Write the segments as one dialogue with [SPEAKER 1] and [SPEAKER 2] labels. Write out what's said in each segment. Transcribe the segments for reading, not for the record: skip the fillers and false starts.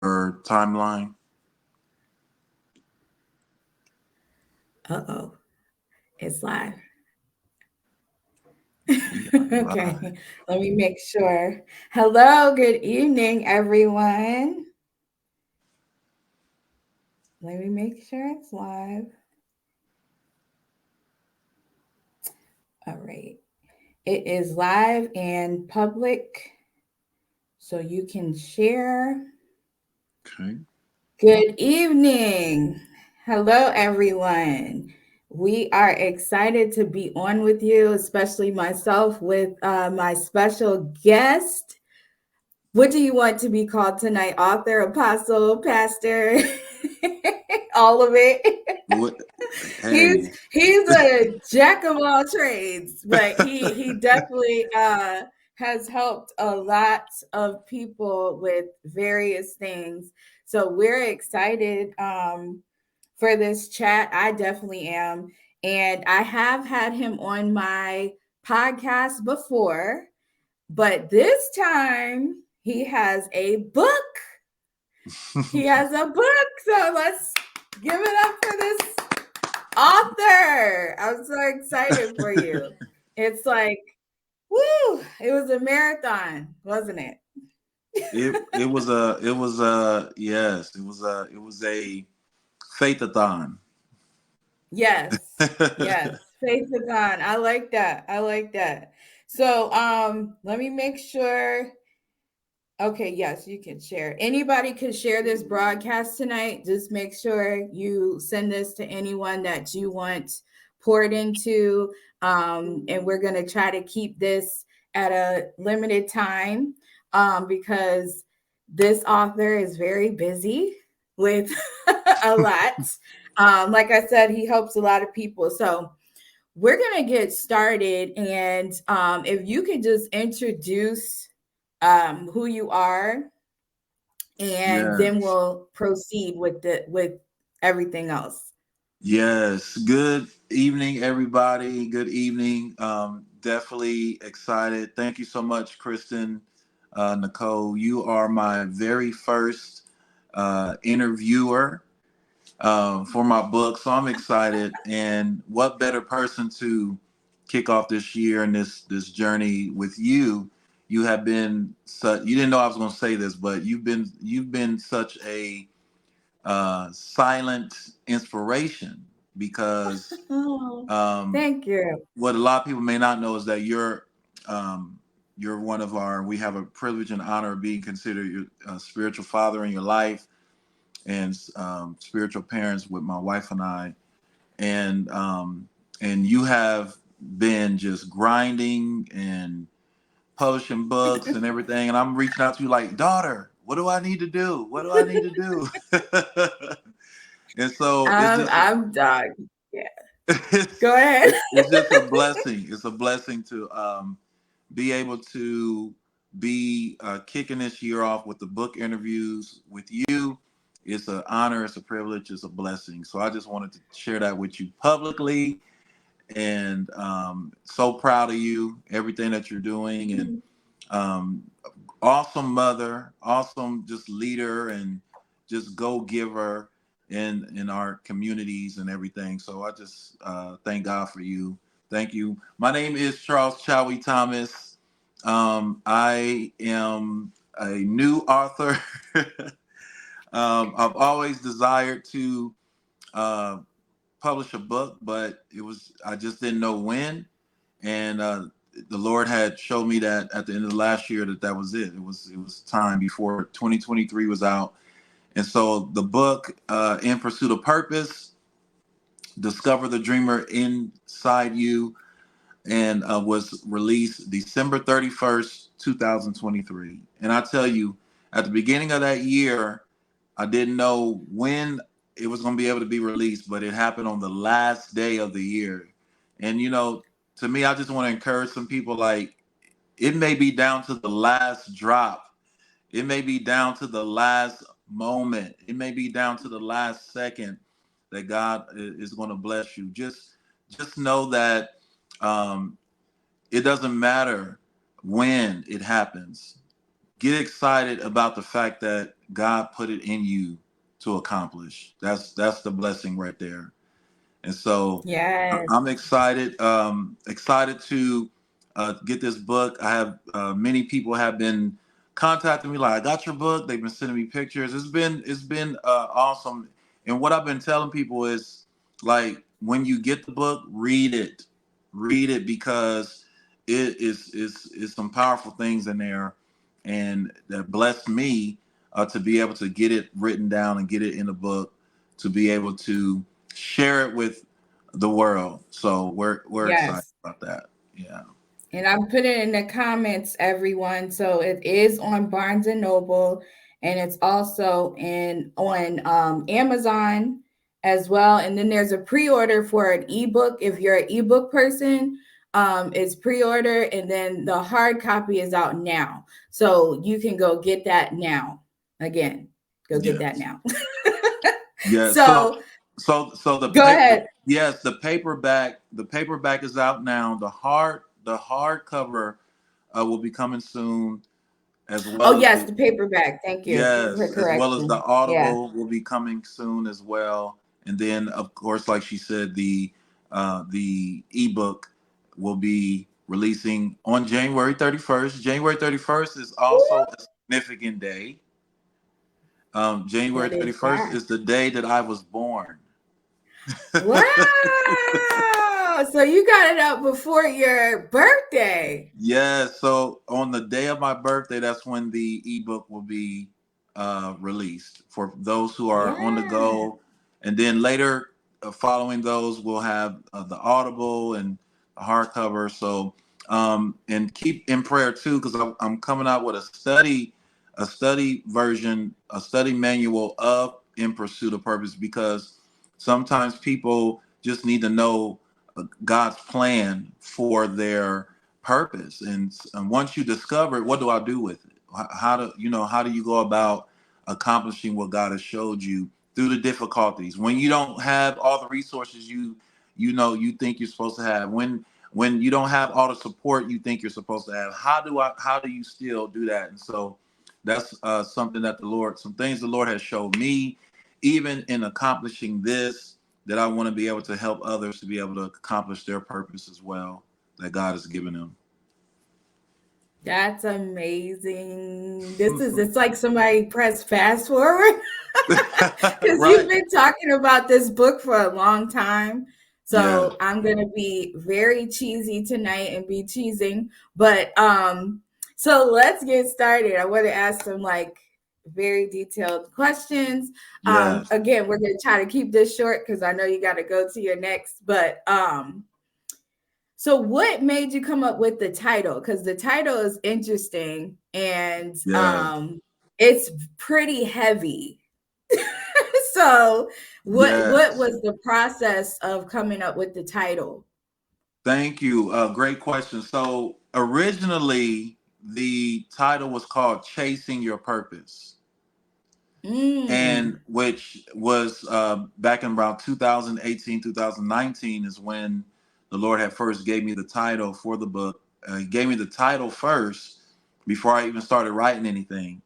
[SPEAKER 1] your timeline.
[SPEAKER 2] Uh-oh, it's live.
[SPEAKER 1] Live.
[SPEAKER 2] Okay, let me make sure. Hello, good evening, everyone. Let me make sure it's live. All right. It is live and public, so you can share.
[SPEAKER 1] Okay.
[SPEAKER 2] Good evening. Hello, everyone. We are excited to be on with you, especially myself with my special guest. What do you want to be called tonight? Author, apostle, pastor, all of it.
[SPEAKER 1] What?
[SPEAKER 2] he's
[SPEAKER 1] Hey.
[SPEAKER 2] he's a jack of all trades, but he definitely has helped a lot of people with various things. So we're excited for this chat. I definitely am, and I have had him on my podcast before, but this time he has a book. He has a book. So let's give it up for this author. I'm so excited for you. It's like, woo, it was a marathon, wasn't it?
[SPEAKER 1] It was a yes, it was a faithathon.
[SPEAKER 2] Yes. Yes. Faithadon. I like that. I like that. So let me make sure. Okay, yes, you can share. Anybody can share this broadcast tonight. Just make sure you send this to anyone that you want poured into. And we're going to try to keep this at a limited time because this author is very busy with a lot. Like I said, he helps a lot of people. So we're going to get started. And if you could just introduce who you are, and then
[SPEAKER 1] Yes.
[SPEAKER 2] we'll proceed with everything else.
[SPEAKER 1] Yes. Good evening, everybody. Good evening. Definitely excited. Thank you so much, Kristen, Nicole. You are my very first interviewer for my book, so I'm excited. And what better person to kick off this year and this journey with you? You have been such. You didn't know I was going to say this, but you've been such a silent inspiration because
[SPEAKER 2] Oh,
[SPEAKER 1] um,
[SPEAKER 2] thank you.
[SPEAKER 1] what a lot of people may not know is that um, you're one of our. We have a privilege and honor of being considered your spiritual father in your life and spiritual parents with my wife and I, and you have been just grinding and publishing books and everything, and I'm reaching out to you like, daughter, what do I need to do? What do I need to do? And so it's just
[SPEAKER 2] I'm done. Yeah. Go
[SPEAKER 1] it's,
[SPEAKER 2] ahead.
[SPEAKER 1] it's just a blessing. It's a blessing to be able to be kicking this year off with the book interviews with you. It's an honor, it's a privilege, it's a blessing. So I just wanted to share that with you publicly, and so proud of you, everything that you're doing, and um, awesome mother, awesome just leader, and just go giver in our communities and everything. So I just thank God for you. Thank you. My name is Charles Chowee Thomas. I am a new author. I've always desired to uh, publish a book, but I just didn't know when. And the Lord had showed me that at the end of the last year that was it. It was time before 2023 was out. And so the book, In Pursuit of Purpose, Discover the Dreamer Inside You, and was released December 31st, 2023. And I tell you, at the beginning of that year, I didn't know when it was going to be able to be released, but it happened on the last day of the year. And to me, I just want to encourage some people, like, it may be down to the last drop. It may be down to the last moment. It may be down to the last second that God is going to bless you. Just know that um, it doesn't matter when it happens. get excited about the fact that God put it in you to accomplish. That's the blessing right there. And so
[SPEAKER 2] Yes.
[SPEAKER 1] I'm excited, excited to get this book. I have many people have been contacting me like, I got your book. They've been sending me pictures. It's been awesome. And what I've been telling people is like, when you get the book, read it because it is some powerful things in there, and that blessed me to be able to get it written down and get it in the book, to be able to share it with the world. So we're excited
[SPEAKER 2] Yes.
[SPEAKER 1] about that. Yeah.
[SPEAKER 2] And I'm putting it in the comments, everyone. So it is on Barnes and Noble, and it's also in on Amazon as well. And then there's a pre-order for an ebook. If you're an ebook person, it's pre-order, and then the hard copy is out now. So you can go get that now. Again, go get that
[SPEAKER 1] Yes.
[SPEAKER 2] now.
[SPEAKER 1] Yeah. So
[SPEAKER 2] So
[SPEAKER 1] so the
[SPEAKER 2] go
[SPEAKER 1] paper,
[SPEAKER 2] ahead.
[SPEAKER 1] yes, the paperback is out now. The hardcover will be coming soon, as
[SPEAKER 2] Oh
[SPEAKER 1] well as
[SPEAKER 2] yes,
[SPEAKER 1] the
[SPEAKER 2] the paperback. Thank you for
[SPEAKER 1] yes, as well as the
[SPEAKER 2] correction. Yeah.
[SPEAKER 1] Audible will be coming soon as well. And then, of course, like she said, the ebook will be releasing on January 31st. January 31st is also a significant day. January
[SPEAKER 2] What is
[SPEAKER 1] 31st
[SPEAKER 2] that?
[SPEAKER 1] is the day that I was born.
[SPEAKER 2] Wow. So you got it out before your birthday.
[SPEAKER 1] Yeah, so on the day of my birthday, that's when the ebook will be released for those who are on the
[SPEAKER 2] Yeah.
[SPEAKER 1] go. And then later, following those, we'll have the Audible and the hardcover. So, and keep in prayer too, because I'm coming out with a study version, a study manual of In Pursuit of Purpose, because sometimes people just need to know God's plan for their purpose. And once you discover it, what do I do with it? How do you go about accomplishing what God has showed you through the difficulties when you don't have all the resources you think you're supposed to have, when you don't have all the support you think you're supposed to have? How do you still do that? And so that's something that some things the Lord has showed me, even in accomplishing this, that I want to be able to help others to be able to accomplish their purpose as well, that God has given them.
[SPEAKER 2] That's amazing. It's like somebody pressed fast forward because you've
[SPEAKER 1] Right.
[SPEAKER 2] been talking about this book for a long time.
[SPEAKER 1] Yeah.
[SPEAKER 2] So I'm gonna be very cheesy tonight and be cheesing. But so let's get started. I want to ask some like very detailed questions.
[SPEAKER 1] Yes.
[SPEAKER 2] Again, we're gonna try to keep this short because I know you gotta go to your next, but so what made you come up with the title? Because the title is interesting and
[SPEAKER 1] Yes.
[SPEAKER 2] it's pretty heavy. So what
[SPEAKER 1] Yes.
[SPEAKER 2] was the process of coming up with the title?
[SPEAKER 1] Thank you. Great question. So originally, the title was called Chasing Your Purpose, and
[SPEAKER 2] Mm,
[SPEAKER 1] which was back in around 2018, 2019 is when the Lord had first gave me the title for the book. He gave me the title first before I even started writing anything.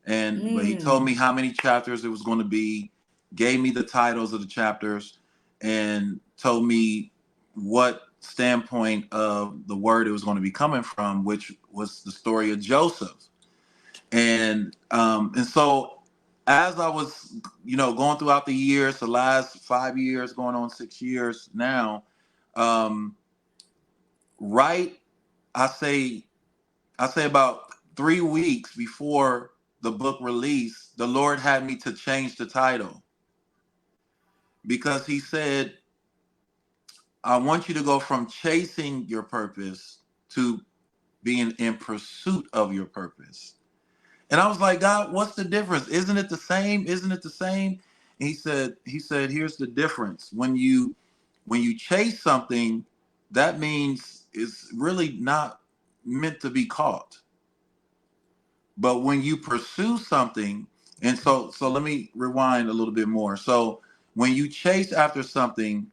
[SPEAKER 1] But he told
[SPEAKER 2] mm.
[SPEAKER 1] me how many chapters it was going to be, gave me the titles of the chapters, and told me what standpoint of the word it was going to be coming from, which was the story of Joseph. And so as I was, going throughout the years, the last 5 years, going on 6 years now, um, right, I say about 3 weeks before the book release, the Lord had me to change the title, because He said, I want you to go from chasing your purpose to being in pursuit of your purpose. And I was like, God, what's the difference? Isn't it the same? Isn't it the same? And he said, here's the difference. When you chase something, that means it's really not meant to be caught. But when you pursue something, and so let me rewind a little bit more. So when you chase after something,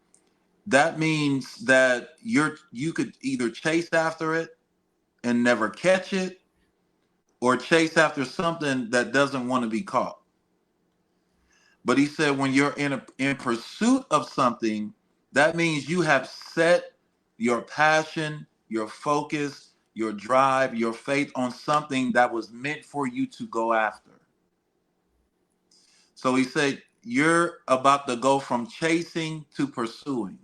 [SPEAKER 1] that means that you could either chase after it and never catch it, or chase after something that doesn't want to be caught. But he said when you're in pursuit of something, that means you have set your passion, your focus, your drive, your faith on something that was meant for you to go after. So he said you're about to go from chasing to pursuing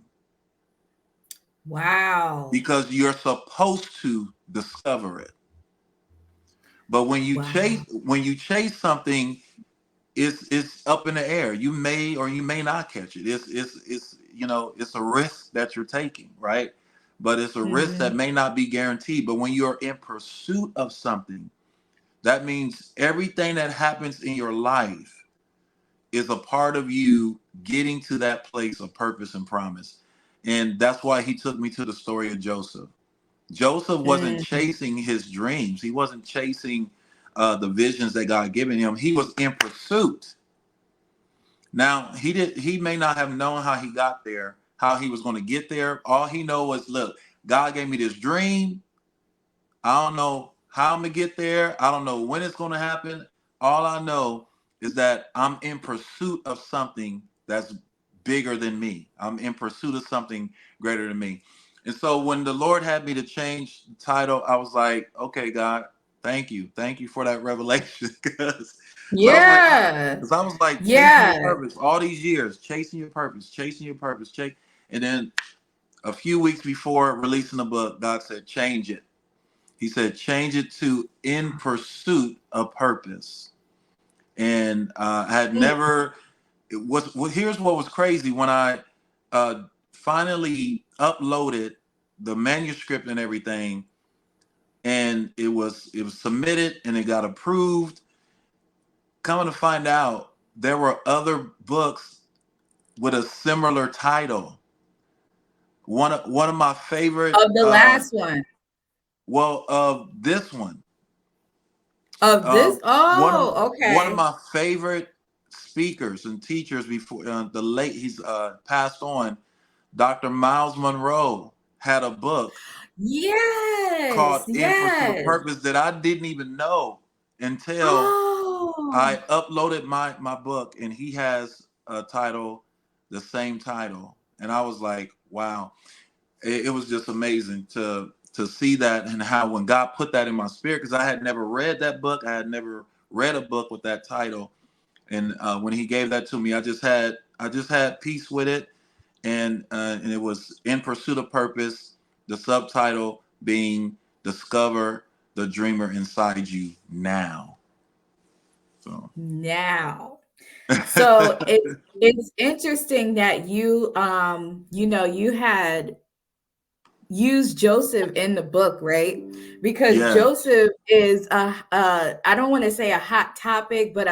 [SPEAKER 2] Wow.
[SPEAKER 1] because you're supposed to discover it. But
[SPEAKER 2] Wow.
[SPEAKER 1] when you chase something, it's up in the air. You may or you may not catch it. It's you know, it's a risk that you're taking, right? But it's a risk that
[SPEAKER 2] Hmm.
[SPEAKER 1] may not be guaranteed. But when you're in pursuit of something, that means everything that happens in your life is a part of you getting to that place of purpose and promise. And that's why he took me to the story of Joseph. Joseph wasn't
[SPEAKER 2] Mm.
[SPEAKER 1] chasing his dreams. He wasn't chasing the visions that God given him. He was in pursuit. Now he may not have known how he got there, how he was going to get there. All he know was, look, God gave me this dream. I don't know how I'm gonna get there. I don't know when it's gonna happen. All I know is that I'm in pursuit of something that's bigger than me. I'm in pursuit of something greater than me. And so when the Lord had me to change the title, I was like, okay, God, thank you. Thank you for that revelation. Because I was like,
[SPEAKER 2] Yeah.
[SPEAKER 1] because I was like chasing your
[SPEAKER 2] Yeah.
[SPEAKER 1] purpose all these years, chasing your purpose, chasing your purpose, and then a few weeks before releasing the book, God said, change it. He said, change it to in pursuit of purpose. And I had
[SPEAKER 2] Mm.
[SPEAKER 1] never, it was, well, here's what was crazy. When I finally uploaded the manuscript and everything, and it was submitted and it got approved, coming to find out, there were other books with a similar title. One of my favorite,
[SPEAKER 2] Of the last one.
[SPEAKER 1] of this one.
[SPEAKER 2] Of
[SPEAKER 1] Uh,
[SPEAKER 2] this.
[SPEAKER 1] one
[SPEAKER 2] Oh,
[SPEAKER 1] of
[SPEAKER 2] okay.
[SPEAKER 1] my favorite speakers and teachers before the late he's passed on, Dr. Miles Monroe had a book called
[SPEAKER 2] Yes.
[SPEAKER 1] In Pursuit of
[SPEAKER 2] Yes.
[SPEAKER 1] Purpose that I didn't even know until I
[SPEAKER 2] Oh.
[SPEAKER 1] uploaded my book, and he has a title, the same title, and I was like, wow, it was just amazing to see that and how when God put that in my spirit, because I had never read that book, I had never read a book with that title, and when He gave that to me, I just had peace with it, and it was In Pursuit of Purpose, the subtitle being Discover the Dreamer Inside You Now. So
[SPEAKER 2] Now. So it's interesting that you had use Joseph in the book, right? Because
[SPEAKER 1] yeah,
[SPEAKER 2] Joseph is I don't want to say a hot topic, but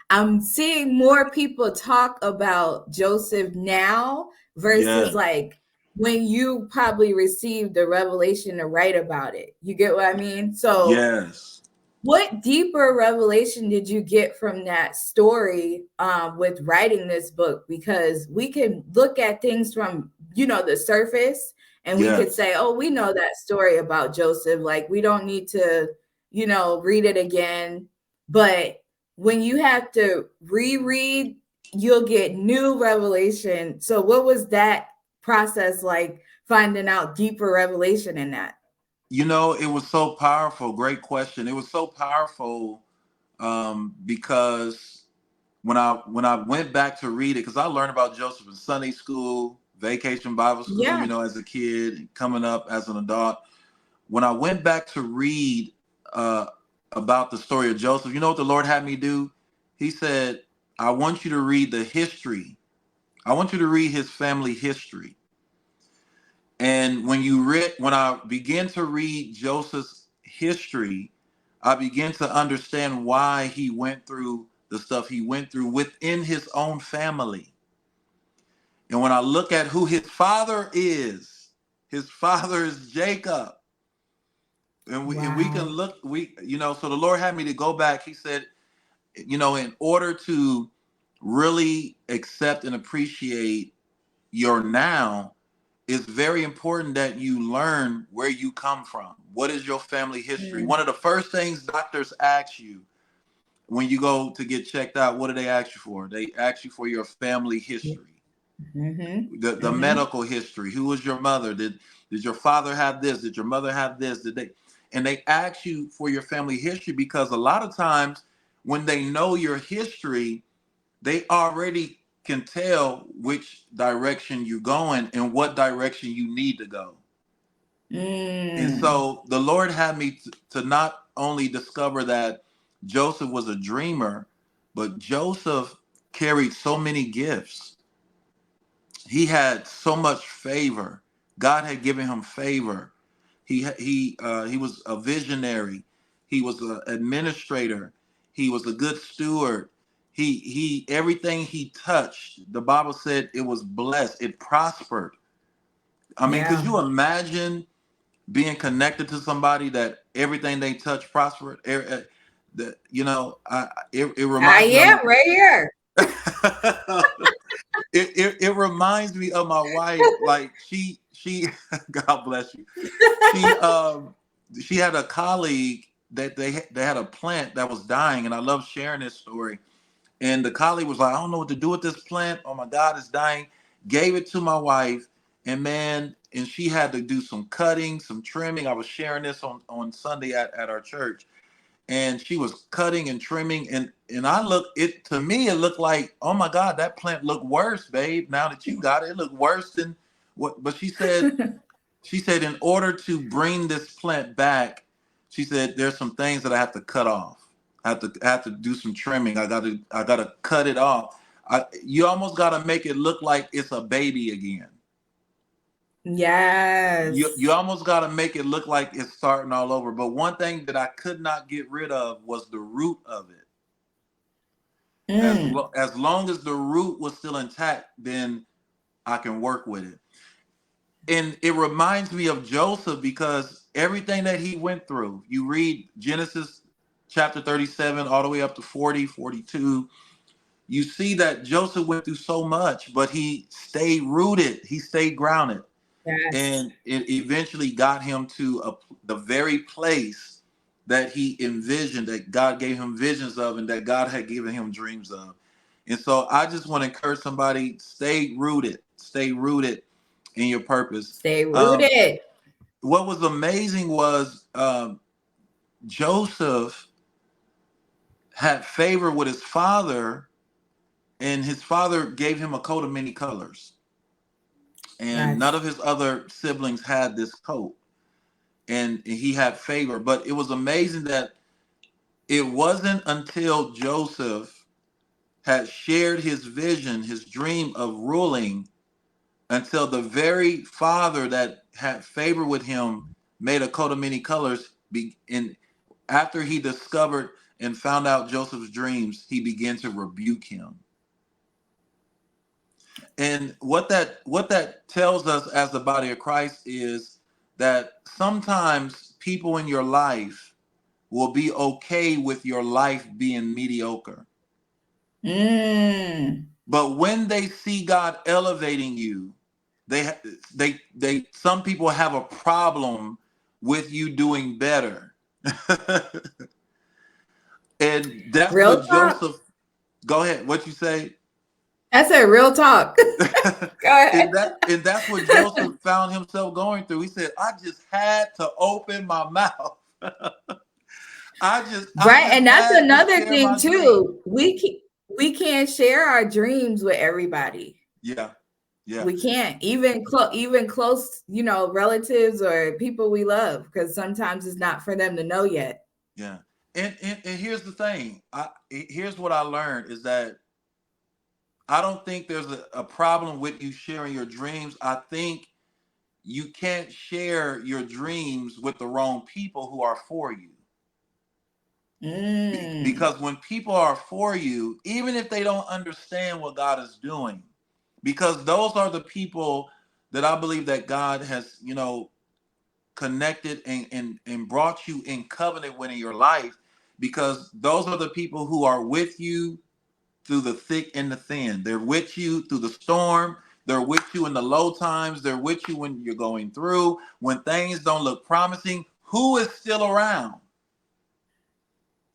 [SPEAKER 2] I'm seeing more people talk about Joseph now
[SPEAKER 1] yeah,
[SPEAKER 2] versus like when you probably received the revelation to write about it. You get what I mean? So
[SPEAKER 1] yes,
[SPEAKER 2] what deeper revelation did you get from that story with writing this book? Because we can look at things from, the surface and we could
[SPEAKER 1] yes.
[SPEAKER 2] say, oh, we know that story about Joseph. Like, we don't need to, read it again. But when you have to reread, you'll get new revelation. So, what was that process like finding out deeper revelation in that?
[SPEAKER 1] It was so powerful. Great question. It was so powerful because when I went back to read it, because I learned about Joseph in Sunday school, vacation Bible school,
[SPEAKER 2] Yeah.
[SPEAKER 1] as a kid, coming up as an adult. When I went back to read uh, about the story of Joseph, you know what the Lord had me do? He said, I want you to read the history. I want you to read his family history. And when I began to read Joseph's history, I began to understand why he went through the stuff he went through within his own family. And when I look at who his father is Jacob. And we can
[SPEAKER 2] Wow.
[SPEAKER 1] look, so the Lord had me to go back. He said, in order to really accept and appreciate your now, it's very important that you learn where you come from. What is your family history?
[SPEAKER 2] Mm.
[SPEAKER 1] One of the first things doctors ask you when you go to get checked out, what do they ask you for? They ask you for your family history,
[SPEAKER 2] Mm-hmm.
[SPEAKER 1] the
[SPEAKER 2] Mm-hmm.
[SPEAKER 1] medical history. Who was your mother? Did your father have this? Did your mother have this? Did they? And they ask you for your family history because a lot of times when they know your history, they already can tell which direction you're going and what direction you need to go. And
[SPEAKER 2] Mm.
[SPEAKER 1] so the Lord had me to not only discover that Joseph was a dreamer, but Joseph carried so many gifts. He had so much favor. God had given him favor. He was a visionary. He was an administrator. He was a good steward. He everything he touched, the Bible said it was blessed. It prospered. I mean, could
[SPEAKER 2] Yeah.
[SPEAKER 1] you imagine being connected to somebody that everything they touch prospered? It
[SPEAKER 2] I
[SPEAKER 1] reminds me of
[SPEAKER 2] am right here.
[SPEAKER 1] it reminds me of my wife. Like she God bless you. She she had a colleague that they had a plant that was dying, and I love sharing this story. And the colleague was like, I don't know what to do with this plant. Oh my God, it's dying. Gave it to my wife, and man, and she had to do some cutting, some trimming. I was sharing this on Sunday at our church, and she was cutting and trimming, and I look it to me, it looked like, oh my God, that plant looked worse, babe. Now that you got it, it looked worse than what. But she said, in order to bring this plant back, she said, there's some things that I have to cut off. I have to do some trimming. I gotta cut it off. You almost gotta make it look like it's a baby again. You
[SPEAKER 2] Yes.
[SPEAKER 1] almost gotta make it look like it's starting all over. But one thing that I could not get rid of was the root of it.
[SPEAKER 2] Mm.
[SPEAKER 1] As long as the root was still intact, then I can work with it. And it reminds me of Joseph because everything that he went through, you read Genesis chapter 37 all the way up to 40, 42. You see that Joseph went through so much, but he stayed rooted, he stayed grounded,
[SPEAKER 2] Yes.
[SPEAKER 1] and it eventually got him to the very place that he envisioned, that God gave him visions of, and that God had given him dreams of. And so I just want to encourage somebody: stay rooted in your purpose.
[SPEAKER 2] Stay
[SPEAKER 1] Um,
[SPEAKER 2] rooted.
[SPEAKER 1] what was amazing was Joseph had favor with his father, and his father gave him a coat of many colors, and none
[SPEAKER 2] Yes.
[SPEAKER 1] of his other siblings had this coat, and he had favor. But it was amazing that it wasn't until Joseph had shared his vision, his dream of ruling, until the very father that had favor with him made a coat of many colors. And after he discovered and found out Joseph's dreams, he began to rebuke him. And what that tells us as the body of Christ is that sometimes people in your life will be okay with your life being mediocre.
[SPEAKER 2] Mm.
[SPEAKER 1] But when they see God elevating you, they some people have a problem with you doing better. And that's
[SPEAKER 2] Real
[SPEAKER 1] what
[SPEAKER 2] talk.
[SPEAKER 1] Joseph, go ahead, what you say?
[SPEAKER 2] I said real talk. Go ahead.
[SPEAKER 1] And that's what Joseph found himself going through. He said, I just had to open my mouth. I
[SPEAKER 2] Right.
[SPEAKER 1] just
[SPEAKER 2] And that's
[SPEAKER 1] had to
[SPEAKER 2] another
[SPEAKER 1] share
[SPEAKER 2] thing
[SPEAKER 1] my dream.
[SPEAKER 2] too. We can't share our dreams with everybody.
[SPEAKER 1] Yeah. Yeah.
[SPEAKER 2] We can't even close, relatives or people we love, because sometimes it's not for them to know yet.
[SPEAKER 1] Yeah. And here's the thing. Here's what I learned is that I don't think there's a problem with you sharing your dreams. I think you can't share your dreams with the wrong people who are for you.
[SPEAKER 2] Mm.
[SPEAKER 1] Because when people are for you, even if they don't understand what God is doing, because those are the people that I believe that God has, connected and brought you in covenant with in your life, because those are the people who are with you through the thick and the thin. They're with you through the storm. They're with you in the low times. They're with you when you're going through, when things don't look promising. Who is still around?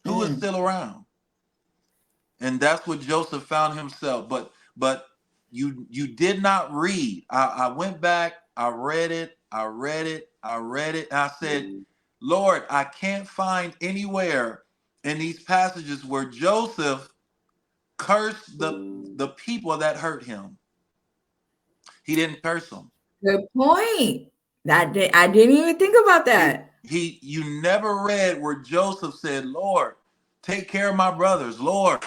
[SPEAKER 1] Who is
[SPEAKER 2] Mm.
[SPEAKER 1] still around? And that's what Joseph found himself. But you did not read. I went back, I read it, I read it, I read it, and I said, Lord, I can't find anywhere in these passages where Joseph cursed the people that hurt him. He didn't curse them.
[SPEAKER 2] Good point. I didn't even think about
[SPEAKER 1] He
[SPEAKER 2] that.
[SPEAKER 1] he you never read where Joseph said, Lord, take care of my brothers. Lord,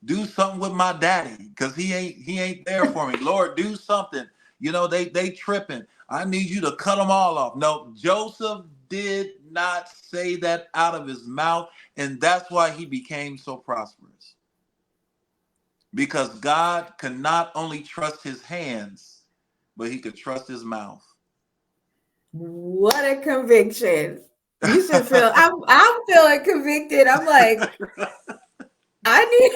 [SPEAKER 1] do something with my daddy, because he ain't there for me. Lord, do something. They tripping. I need you to cut them all off. No, Joseph did not say that out of his mouth, and that's why he became so prosperous. Because God could not only trust his hands, but he could trust his mouth.
[SPEAKER 2] What a conviction. You should feel I'm feeling convicted. I'm like, I need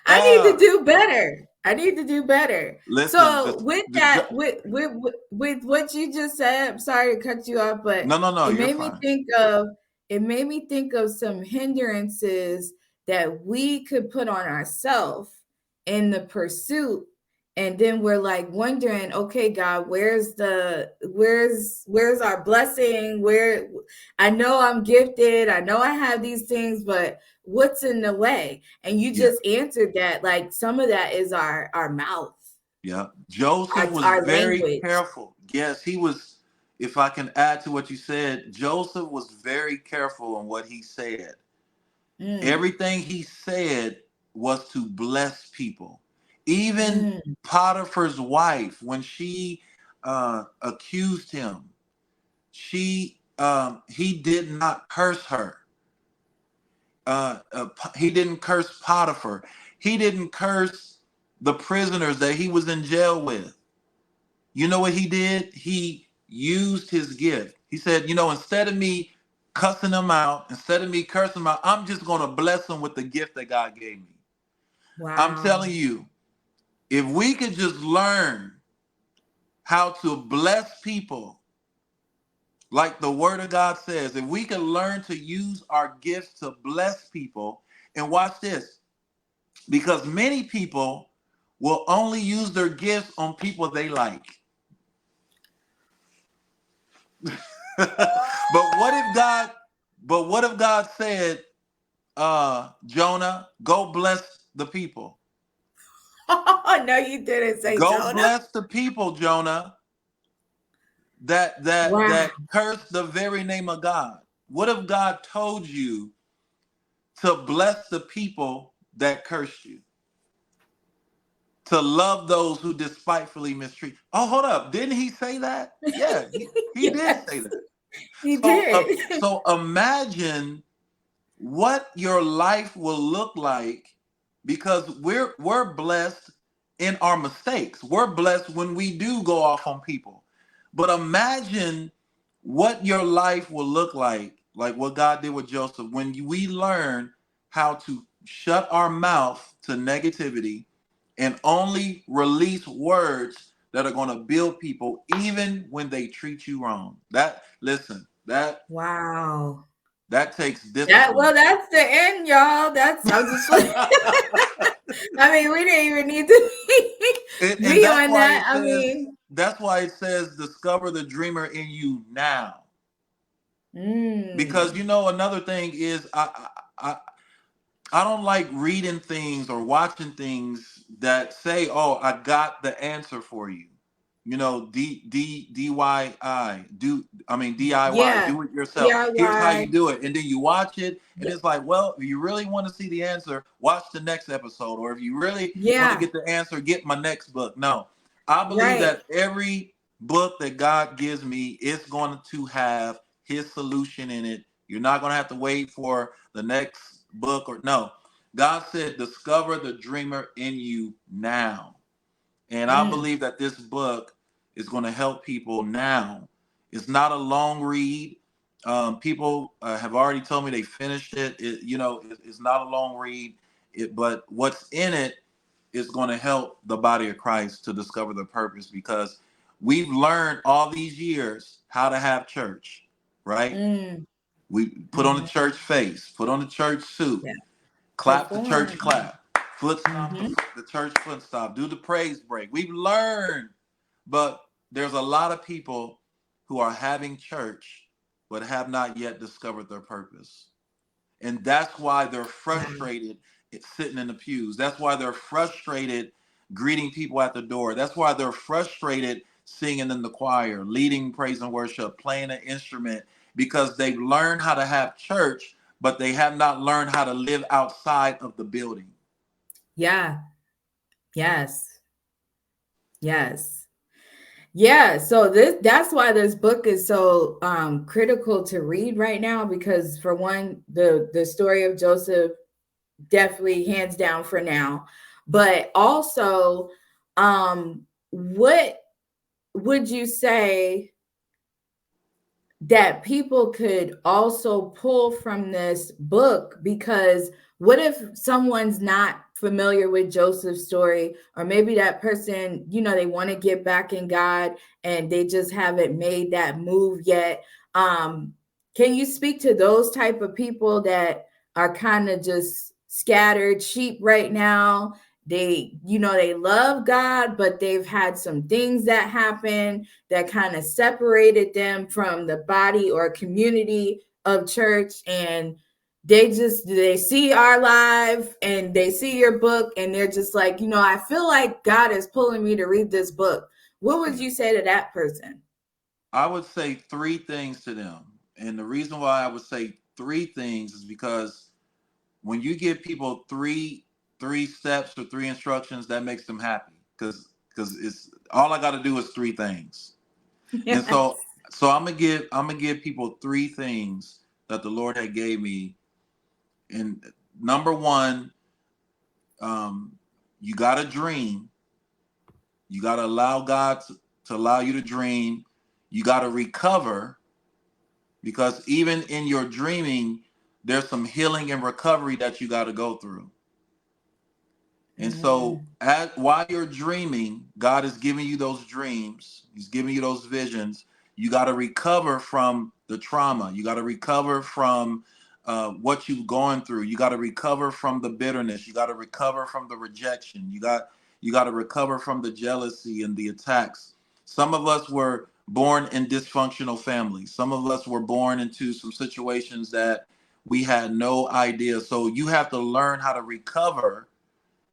[SPEAKER 2] I need to
[SPEAKER 1] uh,
[SPEAKER 2] do better. I need to do better.
[SPEAKER 1] listen,
[SPEAKER 2] So with
[SPEAKER 1] the
[SPEAKER 2] that, with what you just said, I'm sorry to cut you off, but
[SPEAKER 1] no, no, no,
[SPEAKER 2] it
[SPEAKER 1] you're
[SPEAKER 2] made me
[SPEAKER 1] fine.
[SPEAKER 2] think of it made me think of some hindrances that we could put on ourselves in the pursuit. And then we're like wondering, okay, God, where's our blessing? Where I know I'm gifted, I know I have these things, but what's in the way? And you
[SPEAKER 1] Yeah,
[SPEAKER 2] just answered that, like some of that is our mouth,
[SPEAKER 1] yeah. Joseph was
[SPEAKER 2] our
[SPEAKER 1] very
[SPEAKER 2] language.
[SPEAKER 1] careful. Yes, he was. If I can add to what you said, Joseph was very careful on what he said.
[SPEAKER 2] Mm,
[SPEAKER 1] Everything he said was to bless people. Even
[SPEAKER 2] mm.
[SPEAKER 1] Potiphar's wife, when she accused him, he did not curse her. He didn't curse Potiphar. He didn't curse the prisoners that he was in jail with. You know what he did? He used his gift. He said, instead of me cussing them out, instead of me cursing them out, I'm just going to bless them with the gift that God gave me. I'm telling
[SPEAKER 2] Wow.
[SPEAKER 1] you, if we could just learn how to bless people, like the word of God says, if we could learn to use our gifts to bless people, and watch this, because many people will only use their gifts on people they like. But what if God said, Jonah, go bless the people.
[SPEAKER 2] Oh, no, you didn't say
[SPEAKER 1] Go
[SPEAKER 2] Jonah.
[SPEAKER 1] bless the people, Jonah, that
[SPEAKER 2] Wow.
[SPEAKER 1] curse the very name of God. What if God told you to bless the people that cursed you? To love those who despitefully mistreat. Oh, hold up. Didn't he say that? Yeah, he did say
[SPEAKER 2] Yes,
[SPEAKER 1] that.
[SPEAKER 2] he
[SPEAKER 1] So,
[SPEAKER 2] did.
[SPEAKER 1] so imagine what your life will look like, because we're blessed in our mistakes. We're blessed when we do go off on people. But imagine what your life will look like what God did with Joseph, when we learn how to shut our mouth to negativity and only release words that are going to build people even when they treat you wrong. That listen, that
[SPEAKER 2] Wow.
[SPEAKER 1] that takes discipline.
[SPEAKER 2] That's the end, y'all. That's I'm just I mean, we didn't even need to
[SPEAKER 1] And
[SPEAKER 2] be
[SPEAKER 1] that's
[SPEAKER 2] on
[SPEAKER 1] why
[SPEAKER 2] that.
[SPEAKER 1] it
[SPEAKER 2] I
[SPEAKER 1] says
[SPEAKER 2] mean,
[SPEAKER 1] discover the dreamer in you now. Because
[SPEAKER 2] mm,
[SPEAKER 1] another thing is, I don't like reading things or watching things that say, "Oh, I got the answer for you." DIY,
[SPEAKER 2] yeah,
[SPEAKER 1] do it yourself. Here's how
[SPEAKER 2] DIY.
[SPEAKER 1] you do it, and then you watch it, and
[SPEAKER 2] Yeah,
[SPEAKER 1] it's like, well, if you really want to see the answer, watch the next episode, or if you really want to
[SPEAKER 2] yeah,
[SPEAKER 1] get the answer, get my next book. No, I believe
[SPEAKER 2] right.
[SPEAKER 1] that every book that God gives me is going to have His solution in it. You're not going to have to wait for the next book, or no. God said, discover the dreamer in you now. And I
[SPEAKER 2] Mm,
[SPEAKER 1] believe that this book is going to help people now. It's not a long read. People have already told me they finished it. It's not a long read. But what's in it is going to help the body of Christ to discover their purpose, because we've learned all these years how to have church, right?
[SPEAKER 2] Mm.
[SPEAKER 1] We put on the
[SPEAKER 2] Mm-hmm.
[SPEAKER 1] church face, put on the church suit,
[SPEAKER 2] Yeah.
[SPEAKER 1] clap the church
[SPEAKER 2] Perform.
[SPEAKER 1] clap, foot stomp
[SPEAKER 2] Mm-hmm.
[SPEAKER 1] the church foot stomp, do the praise break. We've learned, but there's a lot of people who are having church but have not yet discovered their purpose. And that's why they're
[SPEAKER 2] Wow.
[SPEAKER 1] frustrated sitting in the pews. That's why they're frustrated greeting people at the door. That's why they're frustrated singing in the choir, leading praise and worship, playing an instrument, because they've learned how to have church, but they have not learned how to live outside of the building.
[SPEAKER 2] Yeah. Yes. Yes. Yeah, so that's why this book is so critical to read right now, because for one, the story of Joseph, definitely hands down for now, but also what would you say that people could also pull from this book? Because what if someone's not familiar with Joseph's story, or maybe that person, they want to get back in God and they just haven't made that move yet? Can you speak to those type of people that are kind of just scattered sheep right now? They love God, but they've had some things that happen that kind of separated them from the body or community of church, and they see our live and they see your book and they're just like, I feel like God is pulling me to read this book. What would you say to that person?
[SPEAKER 1] I would say three things to them. And the reason why I would say three things is because when you give people three steps or three instructions, that makes them happy, because it's all I got to do is three things. And
[SPEAKER 2] Yes.
[SPEAKER 1] so I'm gonna give people three things that the Lord had gave me. And number one, um, you got to dream. You got to allow God to allow you to dream. You got to recover, because even in your dreaming, there's some healing and recovery that you got to go through. And so,
[SPEAKER 2] Mm,
[SPEAKER 1] while you're dreaming, God is giving you those dreams. He's giving you those visions. You got to recover from the trauma. You got to recover from what you've gone through. You got to recover from the bitterness. You got to recover from the rejection. You got to recover from the jealousy and the attacks. Some of us were born in dysfunctional families. Some of us were born into some situations that we had no idea. So you have to learn how to recover,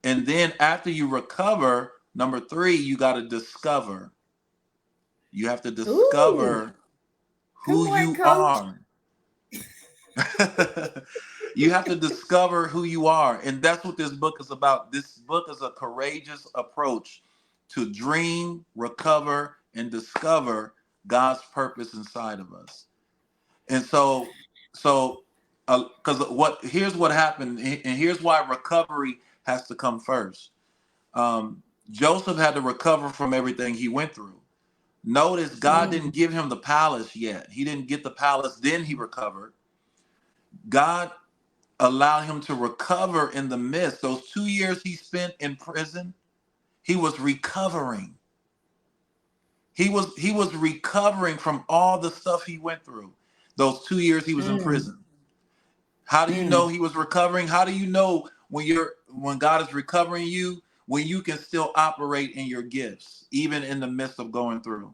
[SPEAKER 1] and then after you recover, number three, you got to discover. You have to
[SPEAKER 2] ooh,
[SPEAKER 1] discover
[SPEAKER 2] come
[SPEAKER 1] who
[SPEAKER 2] on,
[SPEAKER 1] you
[SPEAKER 2] coach.
[SPEAKER 1] are. You have to discover who you are. And that's what this book is about. This book is a courageous approach to dream, recover, and discover God's purpose inside of us. And so, because here's what happened, and here's why recovery has to come first. Joseph had to recover from everything he went through. Notice God
[SPEAKER 2] Mm,
[SPEAKER 1] didn't give him the palace yet. He didn't get the palace, then he recovered. God allowed him to recover in the midst. Those 2 years he spent in prison, he was recovering. He was recovering from all the stuff he went through. Those 2 years he was in
[SPEAKER 2] mm,
[SPEAKER 1] prison. How do you know
[SPEAKER 2] mm.
[SPEAKER 1] he was recovering? How do you know when God is recovering you, when you can still operate in your gifts, even in the midst of going through?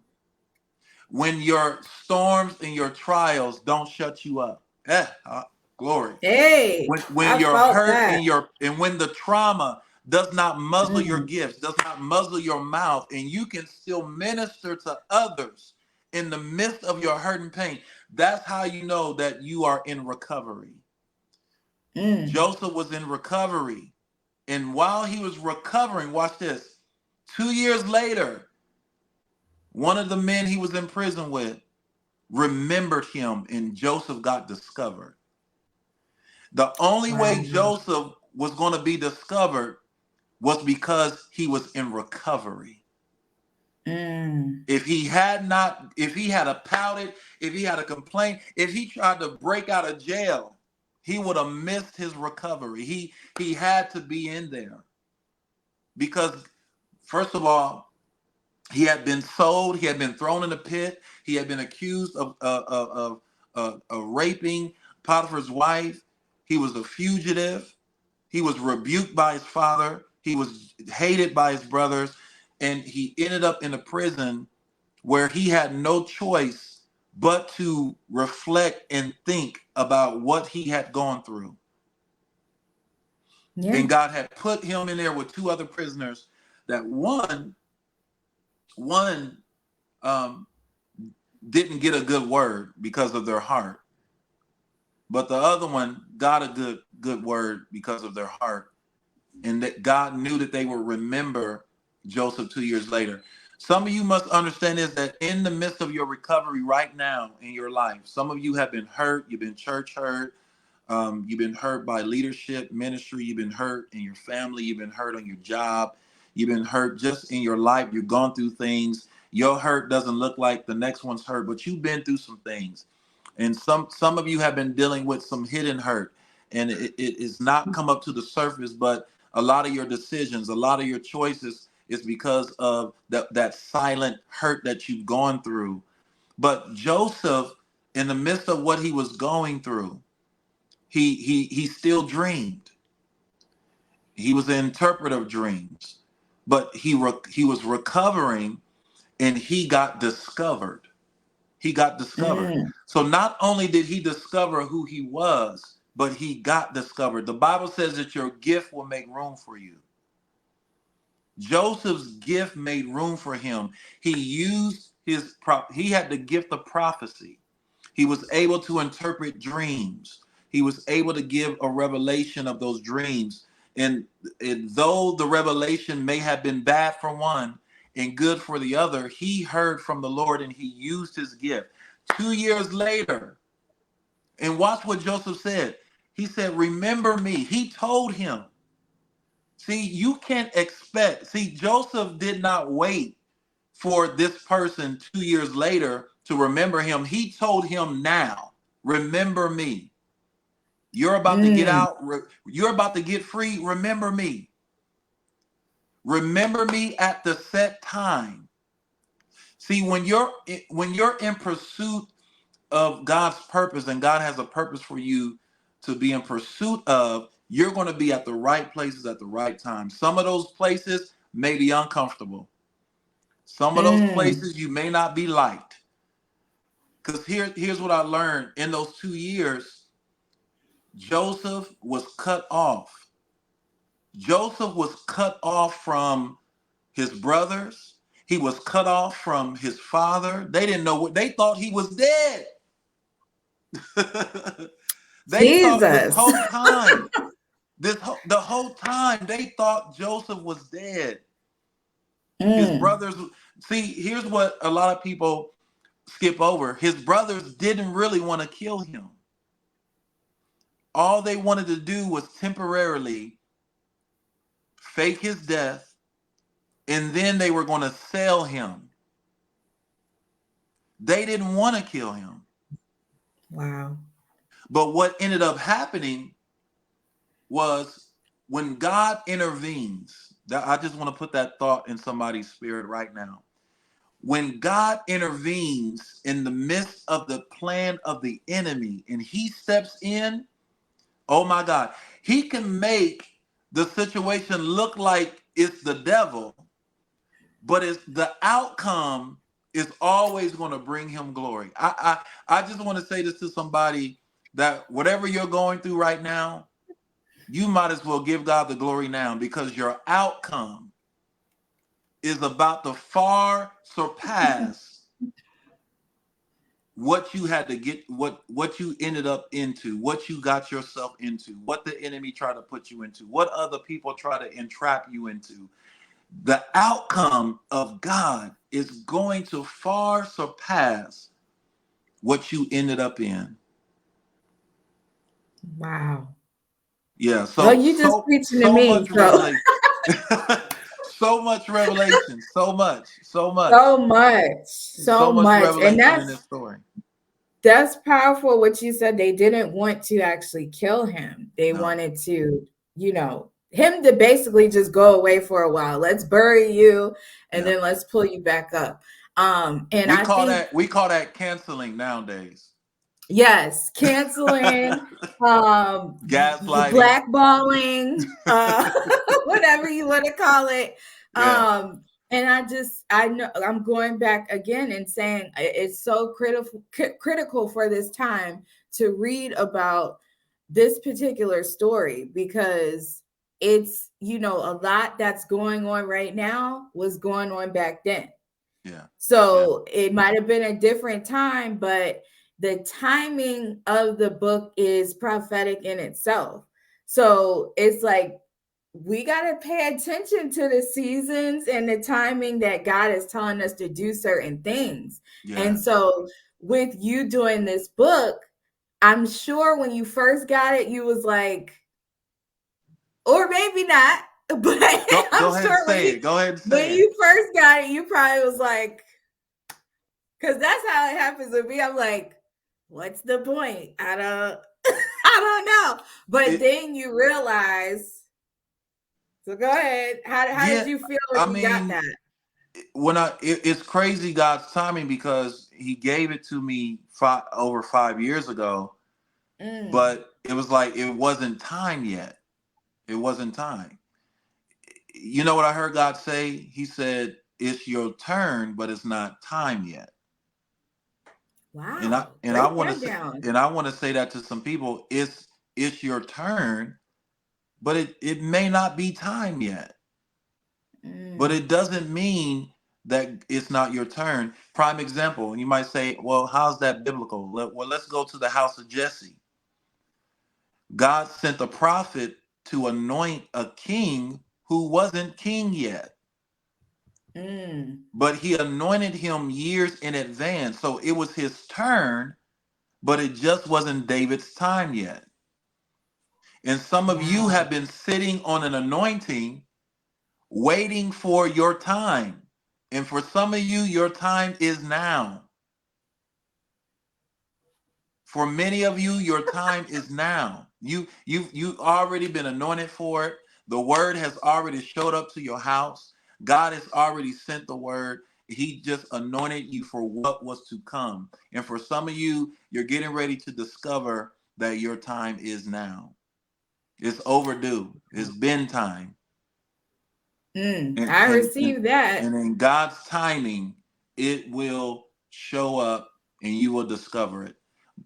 [SPEAKER 1] When your storms and your trials don't shut you up. Glory.
[SPEAKER 2] Hey,
[SPEAKER 1] When
[SPEAKER 2] I
[SPEAKER 1] your
[SPEAKER 2] felt
[SPEAKER 1] hurt
[SPEAKER 2] that.
[SPEAKER 1] and when the trauma does not muzzle your
[SPEAKER 2] Mm,
[SPEAKER 1] gifts, does not muzzle your mouth, and you can still minister to others in the midst of your hurt and pain, that's how you know that you are in recovery.
[SPEAKER 2] mm,
[SPEAKER 1] Joseph was in recovery. And while he was recovering, watch this. 2 years later, one of the men he was in prison with remembered him, and Joseph got discovered. The only way
[SPEAKER 2] wow.
[SPEAKER 1] Joseph was going to be discovered was because he was in recovery.
[SPEAKER 2] Mm,
[SPEAKER 1] If he had a pouted, if he had a complaint, if he tried to break out of jail, he would have missed his recovery. He had to be in there. because first of all, he had been sold. He had been thrown in the pit. He had been accused of raping Potiphar's wife. He was a fugitive. He was rebuked by his father. He was hated by his brothers. And he ended up in a prison where he had no choice but to reflect and think about what he had gone through.
[SPEAKER 2] Yeah.
[SPEAKER 1] And God had put him in there with two other prisoners that one um, didn't get a good word because of their heart, but the other one got a good word because of their heart, and that God knew that they would remember Joseph 2 years later. Some of you must understand is that in the midst of your recovery right now in your life, some of you have been hurt. You've been church hurt. You've been hurt by leadership, ministry. You've been hurt in your family. You've been hurt on your job. You've been hurt just in your life. You've gone through things. Your hurt doesn't look like the next one's hurt, but you've been through some things. And some of you have been dealing with some hidden hurt, and it is not come up to the surface. But a lot of your decisions, a lot of your choices, is because of that silent hurt that you've gone through. But Joseph, in the midst of what he was going through, he still dreamed. He was an interpreter of dreams, but he was recovering, and he got discovered. He got discovered.
[SPEAKER 2] Mm,
[SPEAKER 1] So not only did he discover who he was, but he got discovered. The Bible says that your gift will make room for you. Joseph's gift made room for him. He used he had the gift of prophecy. He was able to interpret dreams. He was able to give a revelation of those dreams. And though the revelation may have been bad for one and good for the other, he heard from the Lord and he used his gift. 2 years later, and watch what Joseph said. He said, "Remember me." He told him. See, you can't expect. See, Joseph did not wait for this person 2 years later to remember him. He told him now, "Remember me. You're about to get
[SPEAKER 2] mm,
[SPEAKER 1] out. You're about to get free. Remember me. Remember me at the set time." See, when you're in pursuit of God's purpose, and God has a purpose for you to be in pursuit of, you're going to be at the right places at the right time. Some of those places may be uncomfortable. Some of those
[SPEAKER 2] mm.
[SPEAKER 1] places you may not be liked. Because here's what I learned in those 2 years. Joseph was cut off. Joseph was cut off from his brothers. He was cut off from his father. They didn't know what they thought he was dead. They thought this
[SPEAKER 2] Jesus.
[SPEAKER 1] whole time, the whole time they thought Joseph was dead. His
[SPEAKER 2] Mm,
[SPEAKER 1] brothers, see, here's what a lot of people skip over. His brothers didn't really want to kill him. All they wanted to do was temporarily fake his death, and then they were going to sell him. They didn't want to kill him.
[SPEAKER 2] wow.
[SPEAKER 1] But what ended up happening was when God intervenes, that I just want to put that thought in somebody's spirit right now. When God intervenes in the midst of the plan of the enemy and he steps in, oh my God, he can make the situation look like it's the devil, but it's the outcome is always going to bring him glory. I just want to say this to somebody, that whatever you're going through right now, you might as well give God the glory now, because your outcome is about to far surpass what you had to get, what you ended up into, what you got yourself into, what the enemy tried to put you into, what other people try to entrap you into. The outcome of God is going to far surpass what you ended up in.
[SPEAKER 2] Wow.
[SPEAKER 1] Yeah,
[SPEAKER 2] Well,
[SPEAKER 1] so
[SPEAKER 2] you just
[SPEAKER 1] so
[SPEAKER 2] preaching to
[SPEAKER 1] so
[SPEAKER 2] me.
[SPEAKER 1] much
[SPEAKER 2] So
[SPEAKER 1] revelation. So much revelation,
[SPEAKER 2] so much,
[SPEAKER 1] so
[SPEAKER 2] so
[SPEAKER 1] much
[SPEAKER 2] much. And
[SPEAKER 1] revelation in this story.
[SPEAKER 2] that's powerful what you said. They didn't want to actually kill him. They
[SPEAKER 1] No.
[SPEAKER 2] wanted to, you know, him to basically just go away for a while. Let's bury you and
[SPEAKER 1] Yeah.
[SPEAKER 2] then let's pull you back up. And
[SPEAKER 1] We
[SPEAKER 2] I
[SPEAKER 1] call
[SPEAKER 2] think,
[SPEAKER 1] that we call that canceling nowadays.
[SPEAKER 2] yes, canceling,
[SPEAKER 1] Gaslighting.
[SPEAKER 2] blackballing, whatever you want to call it.
[SPEAKER 1] Yeah.
[SPEAKER 2] And I know I'm going back again and saying it's so critical for this time to read about this particular story, because it's, a lot that's going on right now was going on back then.
[SPEAKER 1] Yeah. Yeah.
[SPEAKER 2] So it might have been a different time, but the timing of the book is prophetic in itself. So it's like we got to pay attention to the seasons and the timing that God is telling us to do certain things. And
[SPEAKER 1] Yes.
[SPEAKER 2] so with you doing this book, I'm sure when you first got it, you was like, or maybe not, but I'm
[SPEAKER 1] Go ahead and
[SPEAKER 2] sure
[SPEAKER 1] say it. Go ahead and
[SPEAKER 2] when
[SPEAKER 1] say it.
[SPEAKER 2] you first got it, you probably was like, because that's how it happens with me. I'm like, what's the point? I don't I don't know. But
[SPEAKER 1] It
[SPEAKER 2] then you realize, so go ahead. How did
[SPEAKER 1] yeah,
[SPEAKER 2] you feel when
[SPEAKER 1] I
[SPEAKER 2] you got
[SPEAKER 1] mean,
[SPEAKER 2] that?
[SPEAKER 1] it's crazy God's timing because he gave it to me over 5 years ago,
[SPEAKER 2] Mm,
[SPEAKER 1] but it was like it wasn't time yet. It wasn't time. You know what I heard God say? He said, "It's your turn, but it's not time yet." And I
[SPEAKER 2] wow.
[SPEAKER 1] and I
[SPEAKER 2] Break
[SPEAKER 1] want to
[SPEAKER 2] that
[SPEAKER 1] say
[SPEAKER 2] down.
[SPEAKER 1] and I want to say that to some people. It's your turn, but it may not be time yet. But
[SPEAKER 2] Mm,
[SPEAKER 1] it doesn't mean that it's not your turn. Prime example, and you might say, well, how's that biblical? Well, let's go to the house of Jesse. God sent a prophet to anoint a king who wasn't king yet,
[SPEAKER 2] mm,
[SPEAKER 1] but he anointed him years in advance. So it was his turn, but it just wasn't David's time yet. And some of you
[SPEAKER 2] wow.
[SPEAKER 1] have been sitting on an anointing, waiting for your time. And for some of you, your time is now. For many of you, your time is now. You've already been anointed for it. The word has already showed up to your house. God has already sent the word. He just anointed you for what was to come. And for some of you, you're getting ready to discover that your time is now. It's overdue. It's been time. And
[SPEAKER 2] I
[SPEAKER 1] and and,
[SPEAKER 2] received that.
[SPEAKER 1] and in God's timing, it will show up and you will discover it.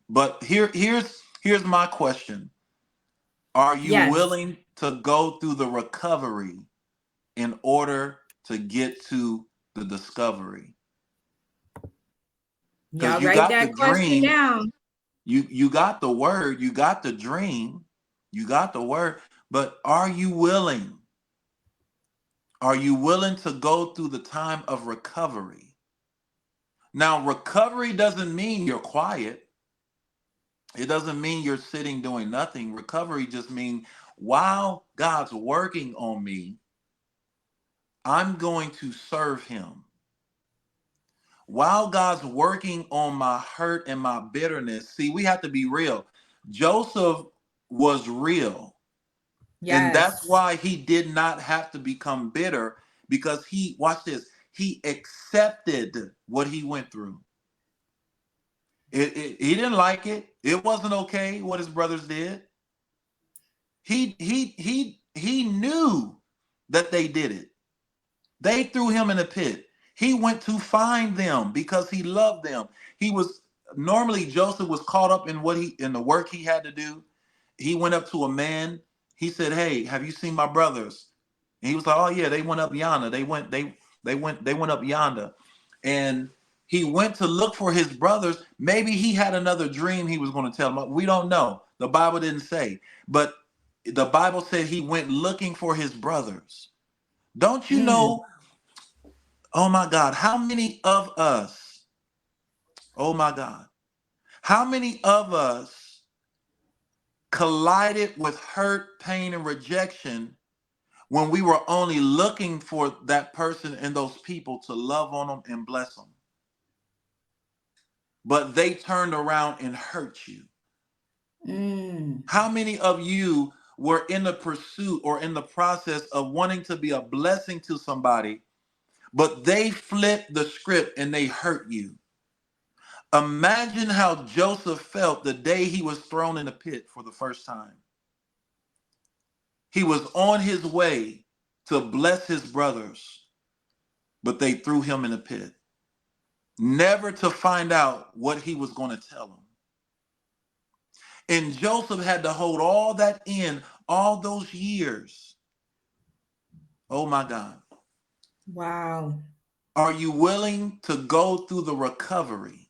[SPEAKER 1] But here's my question. Are you
[SPEAKER 2] Yes.
[SPEAKER 1] willing to go through the recovery in order to get to the discovery? Because
[SPEAKER 2] Y'all
[SPEAKER 1] you
[SPEAKER 2] write
[SPEAKER 1] got the
[SPEAKER 2] that question
[SPEAKER 1] dream,
[SPEAKER 2] down.
[SPEAKER 1] you got the word, you got the dream, you got the word, but are you willing? Are you willing to go through the time of recovery? Now, recovery doesn't mean you're quiet. It doesn't mean you're sitting doing nothing. Recovery just means while God's working on me, I'm going to serve him. While God's working on my hurt and my bitterness, see, we have to be real. Joseph was real. And that's
[SPEAKER 2] Yes.
[SPEAKER 1] why he did not have to become bitter because watch this, he accepted what he went through. He didn't like it. It wasn't okay what his brothers did. He knew that they did it. They threw him in a pit. He went to find them because he loved them. He was normally Joseph was caught up in in the work he had to do. He went up to a man. He said, "Hey, have you seen my brothers?" And he was like, "Oh yeah, they went up yonder. They went up yonder." And he went to look for his brothers. Maybe he had another dream he was going to tell them. We don't know. The Bible didn't say. But the Bible said he went looking for his brothers. Don't you
[SPEAKER 2] Mm,
[SPEAKER 1] know? Oh my God, how many of us, oh my God, how many of us collided with hurt, pain, and rejection when we were only looking for that person and those people to love on them and bless them? But they turned around and hurt you.
[SPEAKER 2] mm,
[SPEAKER 1] How many of you were in the pursuit or in the process of wanting to be a blessing to somebody, but they flipped the script and they hurt you. Imagine how Joseph felt the day he was thrown in the pit for the first time. He was on his way to bless his brothers, but they threw him in the pit, never to find out what he was going to tell them. And Joseph had to hold all that in all those years. Oh my God.
[SPEAKER 2] Wow.
[SPEAKER 1] Are you willing to go through the recovery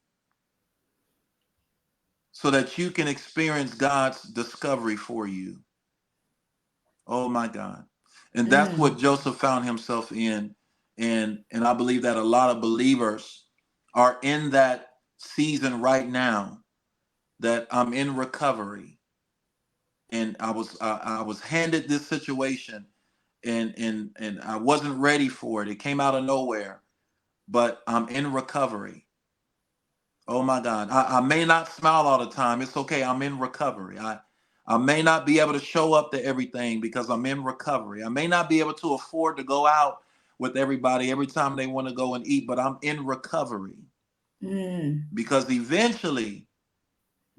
[SPEAKER 1] so that you can experience God's discovery for you? Oh my God. And that's
[SPEAKER 2] Mm.
[SPEAKER 1] what Joseph found himself in. And I believe that a lot of believers are in that season right now, that I'm in recovery. And I was handed this situation, and I wasn't ready for it. It came out of nowhere, but I'm in recovery. Oh my God. I may not smile all the time. It's okay. I'm in recovery. I may not be able to show up to everything because I'm in recovery. I may not be able to afford to go out with everybody every time they want to go and eat, but I'm in recovery
[SPEAKER 2] Mm.
[SPEAKER 1] because eventually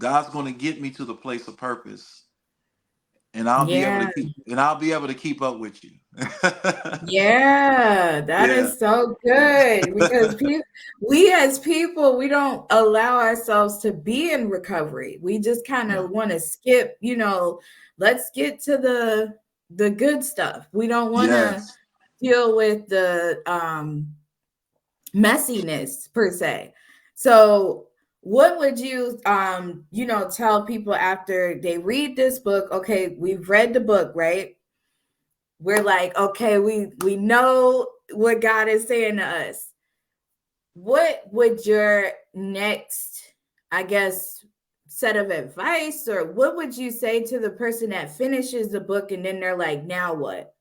[SPEAKER 1] God's going to get me to the place of purpose, and I'll be able to
[SPEAKER 2] Yeah.
[SPEAKER 1] keep up with you.
[SPEAKER 2] Yeah, that
[SPEAKER 1] Yeah.
[SPEAKER 2] is so good because we as people, we don't allow ourselves to be in recovery. We just kind
[SPEAKER 1] Yeah.
[SPEAKER 2] of want to skip, let's get to the good stuff. We don't want to
[SPEAKER 1] Yes.
[SPEAKER 2] deal with the messiness per se. So what would you tell people after they read this book? Okay, we've read the book, right? We're like, okay, we know what God is saying to us. What would your next, I guess, set of advice, or what would you say to the person that finishes the book and then they're like, now what?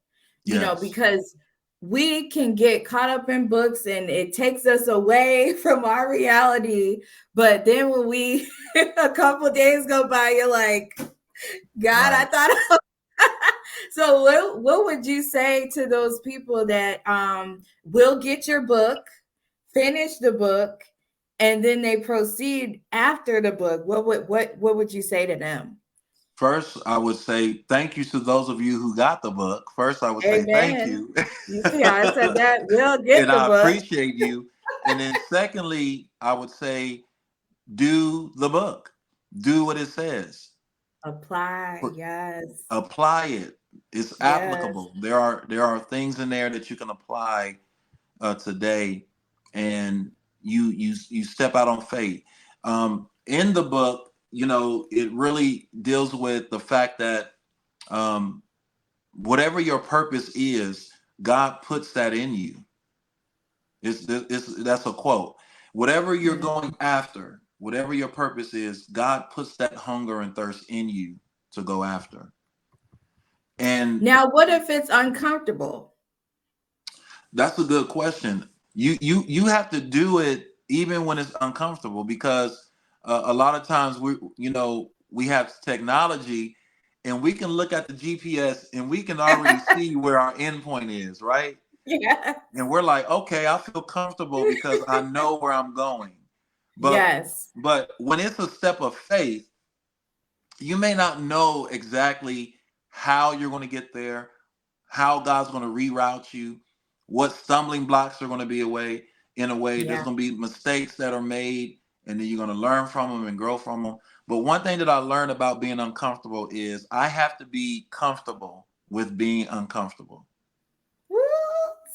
[SPEAKER 1] Yes.
[SPEAKER 2] Because we can get caught up in books and it takes us away from our reality. But then when we a couple days go by, you're like, God, I
[SPEAKER 1] Right.
[SPEAKER 2] thought so what would you say to those people that will get your book, finish the book, and then they proceed after the book? What would you say to them?
[SPEAKER 1] First, I would say thank you to those of you who got the book. First, I would say thank
[SPEAKER 2] Amen.
[SPEAKER 1] you.
[SPEAKER 2] You see how I said that? We'll get
[SPEAKER 1] And
[SPEAKER 2] the
[SPEAKER 1] I
[SPEAKER 2] book.
[SPEAKER 1] appreciate you. And then secondly, I would say do the book. Do what it says.
[SPEAKER 2] Apply. Yes.
[SPEAKER 1] Apply it. It's
[SPEAKER 2] Yes.
[SPEAKER 1] applicable. There are things in there that you can apply today, and you step out on faith. In the book, it really deals with the fact that um, whatever your purpose is, God puts that in you. That's a quote. Whatever you're
[SPEAKER 2] Mm.
[SPEAKER 1] going after, whatever your purpose is, God puts that hunger and thirst in you to go after. And
[SPEAKER 2] Now, what if it's uncomfortable?
[SPEAKER 1] that's a good question. You have to do it even when it's uncomfortable, because a lot of times we have technology, and we can look at the GPS and we can already see where our endpoint is, right?
[SPEAKER 2] Yeah.
[SPEAKER 1] And we're like, okay, I feel comfortable because I know where I'm going. But
[SPEAKER 2] Yes.
[SPEAKER 1] but when it's a step of faith, you may not know exactly how you're going to get there, how God's going to reroute you, what stumbling blocks are going to be away in a way. There's
[SPEAKER 2] Yeah.
[SPEAKER 1] going to be mistakes that are made, and then you're going to learn from them and grow from them. But one thing that I learned about being uncomfortable is I have to be comfortable with being uncomfortable.
[SPEAKER 2] Woo!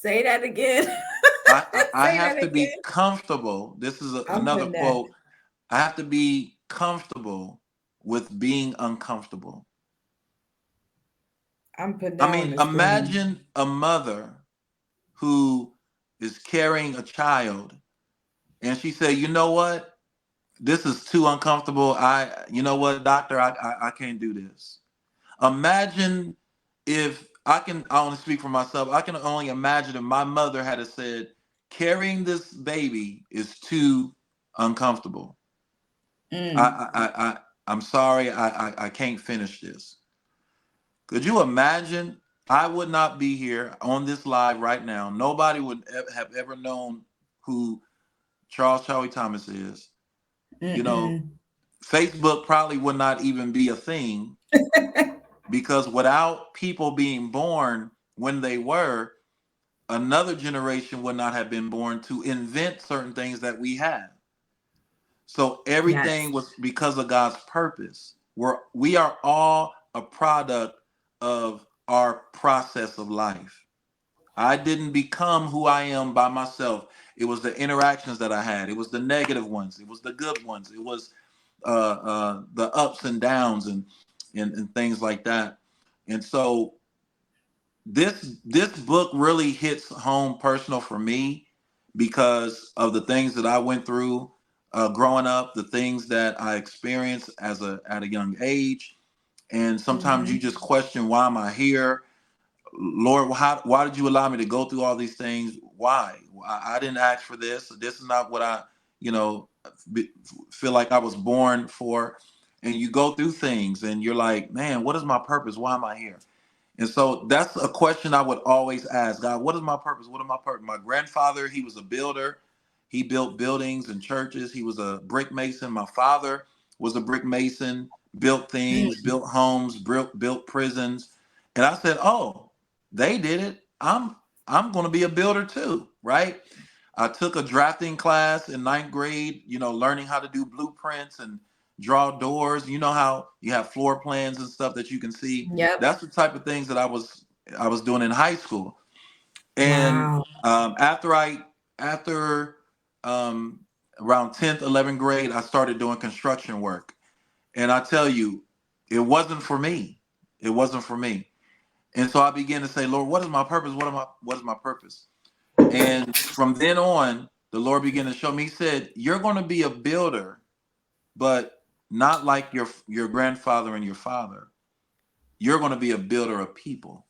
[SPEAKER 2] Say that again.
[SPEAKER 1] I
[SPEAKER 2] Say that
[SPEAKER 1] have to be
[SPEAKER 2] again.
[SPEAKER 1] comfortable. This is
[SPEAKER 2] I'm
[SPEAKER 1] another
[SPEAKER 2] putting that.
[SPEAKER 1] quote. I have to be comfortable with being uncomfortable.
[SPEAKER 2] I'm putting
[SPEAKER 1] I
[SPEAKER 2] that on
[SPEAKER 1] mean,
[SPEAKER 2] the screen.
[SPEAKER 1] imagine a mother who is carrying a child, and she said, "You know what? This is too uncomfortable. You know what, doctor, I can't do this." Imagine if I only speak for myself. I can only imagine if my mother had said, "Carrying this baby is too uncomfortable. I,
[SPEAKER 2] Mm.
[SPEAKER 1] I, I, I I'm sorry, I can't finish this." Could you imagine? I would not be here on this live right now. Nobody would have ever known who Charles Chowee Thomas is. You know,
[SPEAKER 2] Mm-mm.
[SPEAKER 1] Facebook probably would not even be a thing, because without people being born when they were, another generation would not have been born to invent certain things that we have. So
[SPEAKER 2] Yes.
[SPEAKER 1] everything was because of God's purpose. We are all a product of our process of life. I didn't become who I am by myself. It was the interactions that I had. It was the negative ones. It was the good ones. It was the ups and downs, and things like that. And so this book really hits home personal for me because of the things that I went through growing up, the things that I experienced at a young age, and sometimes you
[SPEAKER 2] Hmm.
[SPEAKER 1] just question, why am I here? Lord, why did you allow me to go through all these things? Why? I didn't ask for this. This is not what I, you know, be- feel like I was born for. And you go through things and you're like, man, what is my purpose? Why am I here? And so that's a question I would always ask God, what is my purpose? What is my purpose? My grandfather, he was a builder. He built buildings and churches. He was a brick mason. My father was a brick mason, built things,
[SPEAKER 2] Mm.
[SPEAKER 1] built homes, built prisons. And I said, oh, they did it. I'm going to be a builder too, right? I took a drafting class in ninth grade, learning how to do blueprints and draw doors. You know how you have floor plans and stuff that you can see.
[SPEAKER 2] Yep.
[SPEAKER 1] That's the type of things that I was doing in high school. And
[SPEAKER 2] Wow.
[SPEAKER 1] after um, around 10th, 11th grade, I started doing construction work. And I tell you, it wasn't for me. It wasn't for me. And so I began to say, Lord, what is my purpose? What is my purpose? And from then on, the Lord began to show me. He said, you're going to be a builder, but not like your grandfather and your father. You're going to be a builder of people.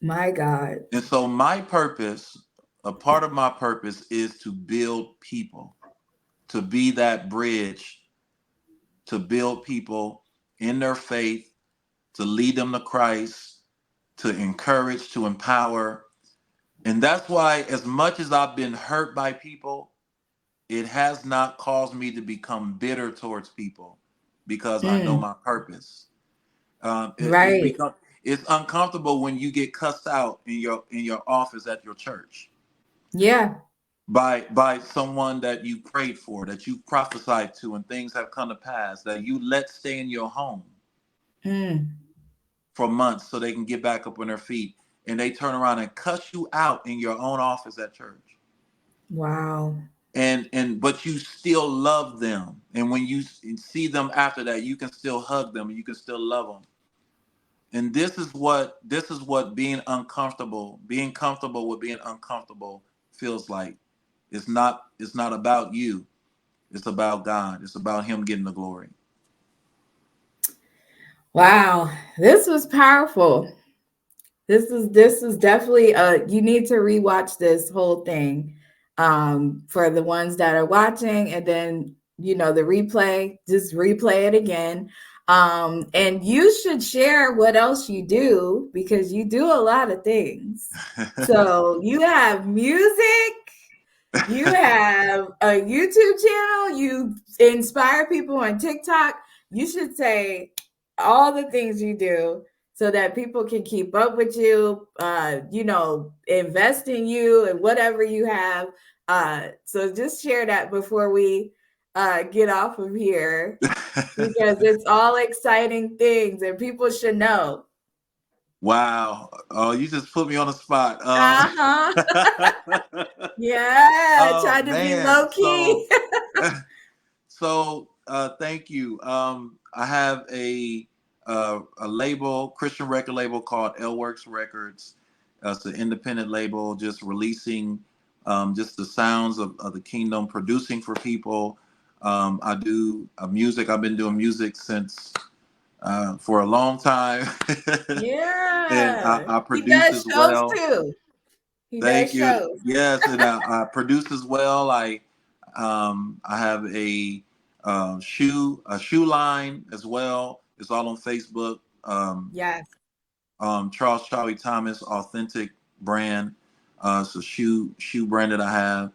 [SPEAKER 2] My God.
[SPEAKER 1] And so my purpose, a part of my purpose, is to build people, to be that bridge, to build people in their faith, to lead them to Christ, to encourage, to empower. And that's why, as much as I've been hurt by people, it has not caused me to become bitter towards people, because I know
[SPEAKER 2] Mm.
[SPEAKER 1] my purpose. It's
[SPEAKER 2] Right.
[SPEAKER 1] become it's uncomfortable when you get cussed out in your office at your church
[SPEAKER 2] Yeah.
[SPEAKER 1] by someone that you prayed for, that you prophesied to, and things have come to pass, that you let stay in your home
[SPEAKER 2] Mm.
[SPEAKER 1] for months so they can get back up on their feet, and they turn around and cuss you out in your own office at church.
[SPEAKER 2] Wow.
[SPEAKER 1] And but you still love them, and when you see them after that, you can still hug them and you can still love them. And this is what being comfortable with being uncomfortable feels like. It's not about you. It's about God. It's about him getting the glory.
[SPEAKER 2] Wow. This was powerful. This is definitely you need to rewatch this whole thing for the ones that are watching, and then the replay, just replay it again. And you should share what else you do, because you do a lot of things. So you have music, you have a YouTube channel, you inspire people on TikTok. You should say all the things you do so that people can keep up with you, invest in you and whatever you have. So just share that before we get off of here, because it's all exciting things and people should know.
[SPEAKER 1] Wow. Oh, you just put me on the spot.
[SPEAKER 2] Uh-huh. Yeah,
[SPEAKER 1] Oh
[SPEAKER 2] trying to be
[SPEAKER 1] man.
[SPEAKER 2] low key.
[SPEAKER 1] So thank you. I have a label, Christian record label called L Works Records. It's an independent label, just releasing just the sounds of the kingdom, producing for people. I do music. I've been doing music since for a long time, and
[SPEAKER 2] Yeah.
[SPEAKER 1] I
[SPEAKER 2] He
[SPEAKER 1] produce
[SPEAKER 2] does
[SPEAKER 1] as
[SPEAKER 2] shows
[SPEAKER 1] well.
[SPEAKER 2] too. He
[SPEAKER 1] Thank
[SPEAKER 2] does
[SPEAKER 1] you.
[SPEAKER 2] shows.
[SPEAKER 1] Yes, and I produce as well. I have a shoe line as well. It's all on Facebook.
[SPEAKER 2] Yes.
[SPEAKER 1] Charles Chowee Thomas Authentic brand. It's a shoe brand that I have.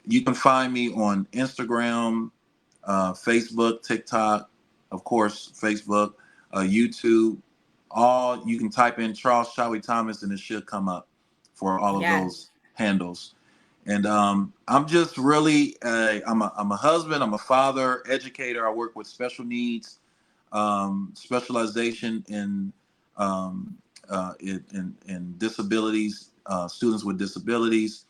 [SPEAKER 1] You can find me on Instagram, Facebook, TikTok, of course, Facebook, YouTube. All you can type in Charles Chowee Thomas and it should come up for all of
[SPEAKER 2] Yes.
[SPEAKER 1] those handles. And I'm just really, I'm a husband, I'm a father, educator. I work with special needs, specialization um, in disabilities, students with disabilities,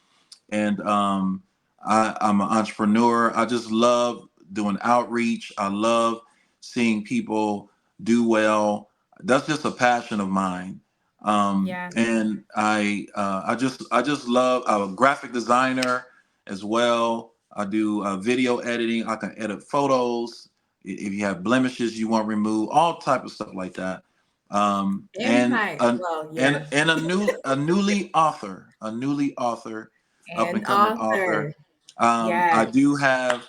[SPEAKER 1] and I'm an entrepreneur. I just love doing outreach. I love seeing people do well. That's just a passion of mine.
[SPEAKER 2] Yeah.
[SPEAKER 1] And I just love. I'm a graphic designer as well. I do video editing. I can edit photos. If you have blemishes you want removed, all type of stuff like that. And
[SPEAKER 2] Empire.
[SPEAKER 1] a,
[SPEAKER 2] Well,
[SPEAKER 1] and
[SPEAKER 2] yeah.
[SPEAKER 1] and a newly author, up and
[SPEAKER 2] And
[SPEAKER 1] coming author.
[SPEAKER 2] author.
[SPEAKER 1] I
[SPEAKER 2] Yes.
[SPEAKER 1] do have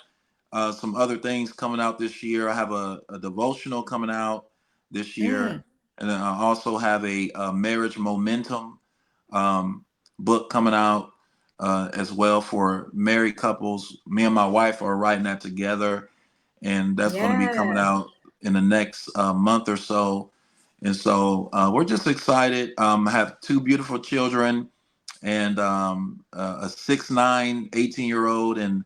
[SPEAKER 1] some other things coming out this year. I have a devotional coming out this year,
[SPEAKER 2] Mm.
[SPEAKER 1] and then I also have a marriage momentum um, book coming out as well for married couples. Me and my wife are writing that together, and that's going to be coming
[SPEAKER 2] Yeah.
[SPEAKER 1] out in the next month or so. And so we're just excited. I have two beautiful children and a 6'9", 18-year-old and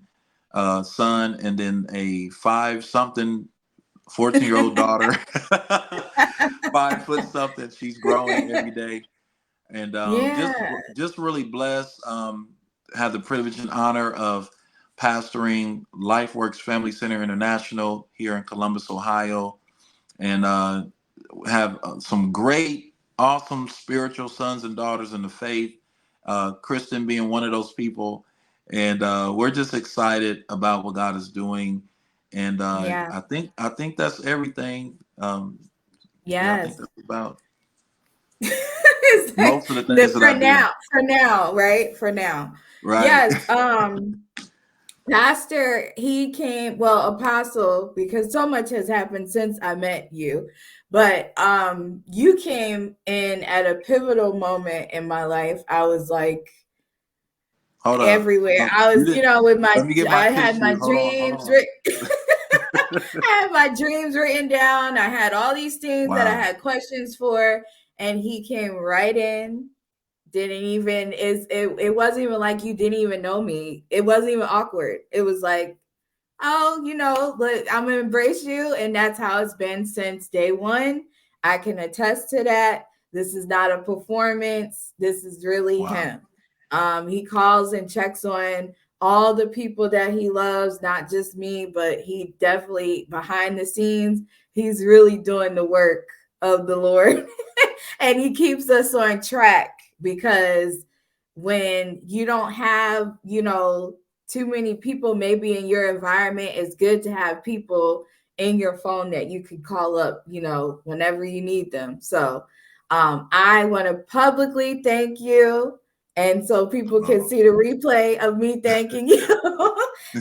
[SPEAKER 1] son, and then a 5-something, 14-year-old daughter. 5 foot something. She's growing every day. And just
[SPEAKER 2] Yeah.
[SPEAKER 1] just really blessed. Have the privilege and honor of pastoring LifeWorks Family Center International here in Columbus, Ohio, and have some great, awesome spiritual sons and daughters in the faith. Kristen being one of those people, and we're just excited about what God is doing. And
[SPEAKER 2] Yeah.
[SPEAKER 1] I think that's everything. Yeah, I think
[SPEAKER 2] Yes.
[SPEAKER 1] that's about
[SPEAKER 2] It's like
[SPEAKER 1] most of the things that I do.
[SPEAKER 2] for now, right? For now.
[SPEAKER 1] Right.
[SPEAKER 2] Yes. Pastor, he came, well, apostle, because so much has happened since I met you. But you came in at a pivotal moment in my life. I was like
[SPEAKER 1] Hold up.
[SPEAKER 2] everywhere.
[SPEAKER 1] Oh,
[SPEAKER 2] I
[SPEAKER 1] you
[SPEAKER 2] was,
[SPEAKER 1] did.
[SPEAKER 2] with
[SPEAKER 1] Let me get my
[SPEAKER 2] I had my
[SPEAKER 1] tissue. Hold on. Hold
[SPEAKER 2] dreams
[SPEAKER 1] on.
[SPEAKER 2] I had my dreams written down. I had all these things that I
[SPEAKER 1] Wow.
[SPEAKER 2] had questions for, and he came right in. Didn't even is it wasn't even like you didn't even know me. It wasn't even awkward. It was like, oh, look, I'm gonna embrace you, and that's how it's been since day one. I can attest to that. This is not a performance. This is really
[SPEAKER 1] Wow.
[SPEAKER 2] him. He calls and checks on all the people that he loves, not just me, but he definitely behind the scenes, he's really doing the work of the Lord. And he keeps us on track because when you don't have, too many people maybe in your environment, it's good to have people in your phone that you could call up, whenever you need them. So I want to publicly thank you. And so people can
[SPEAKER 1] Oh.
[SPEAKER 2] see the replay of me thanking you.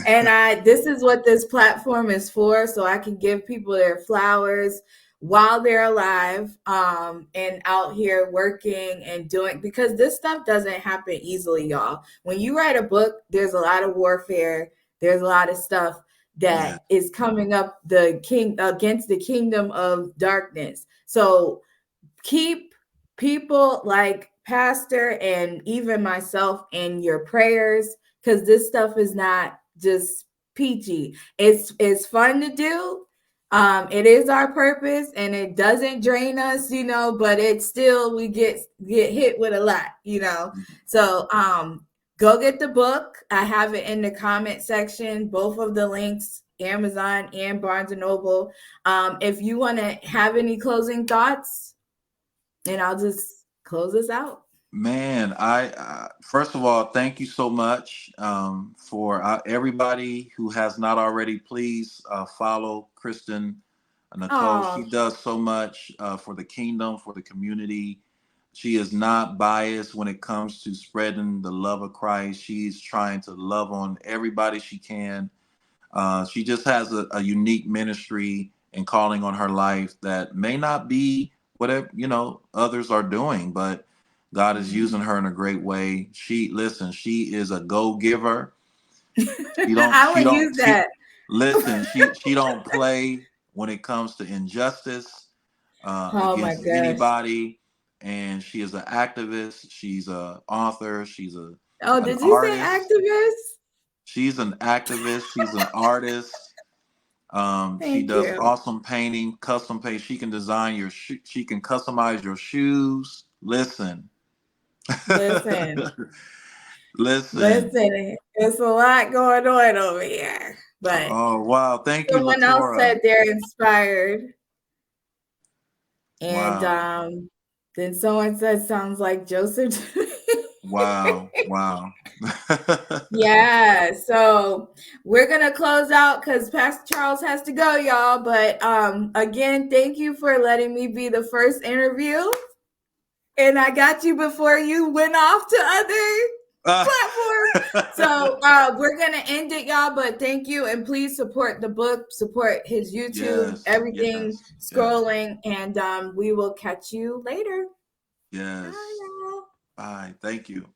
[SPEAKER 2] And this is what this platform is for. So I can give people their flowers while they're alive, and out here working and doing, because this stuff doesn't happen easily, y'all. When you write a book, there's a lot of warfare, there's a lot of stuff
[SPEAKER 1] Yeah.
[SPEAKER 2] that is coming up the king against the kingdom of darkness. So keep people like Pastor and even myself in your prayers, because this stuff is not just peachy. It's fun to do. It is our purpose, and it doesn't drain us, but it's still, we get hit with a lot. So go get the book. I have it in the comment section, both of the links, Amazon and Barnes and Noble. If you want to have any closing thoughts, and I'll just close this out.
[SPEAKER 1] Man, I first of all, thank you so much for everybody who has not already. Please follow Kristen Nicole. She
[SPEAKER 2] Oh,
[SPEAKER 1] does so much for the kingdom, for the community. She is not biased when it comes to spreading the love of Christ. She's trying to love on everybody she can. She just has a unique ministry and calling on her life that may not be whatever, others are doing, but God is using
[SPEAKER 2] Mhm.
[SPEAKER 1] her in a great way. She is a go-giver.
[SPEAKER 2] I would use that.
[SPEAKER 1] She don't play when it comes to injustice
[SPEAKER 2] Oh my
[SPEAKER 1] against
[SPEAKER 2] gosh.
[SPEAKER 1] anybody. And she is an activist. She's a author. She's
[SPEAKER 2] Oh,
[SPEAKER 1] an
[SPEAKER 2] did you say
[SPEAKER 1] artist.
[SPEAKER 2] activist?
[SPEAKER 1] She's an activist. She's an artist. She
[SPEAKER 2] Thank
[SPEAKER 1] does
[SPEAKER 2] you.
[SPEAKER 1] awesome painting, custom paint. She can design she can customize your shoes. Listen,
[SPEAKER 2] Listen,
[SPEAKER 1] listen.
[SPEAKER 2] listen, there's a lot going on over here. But
[SPEAKER 1] Oh wow! Thank you,
[SPEAKER 2] someone else
[SPEAKER 1] Latora.
[SPEAKER 2] said they're inspired. And
[SPEAKER 1] Wow,
[SPEAKER 2] then someone said sounds like Joseph.
[SPEAKER 1] wow, wow.
[SPEAKER 2] Yeah, so we're gonna close out because Pastor Charles has to go, y'all. But again, thank you for letting me be the first interview. And I got you before you went off to other platforms. So we're gonna end it, y'all. But thank you, and please support the book, support his YouTube,
[SPEAKER 1] Yes,
[SPEAKER 2] everything
[SPEAKER 1] yes, yes,
[SPEAKER 2] scrolling, and we will catch you later. Bye,
[SPEAKER 1] yes.
[SPEAKER 2] y'all.
[SPEAKER 1] Bye. Thank you.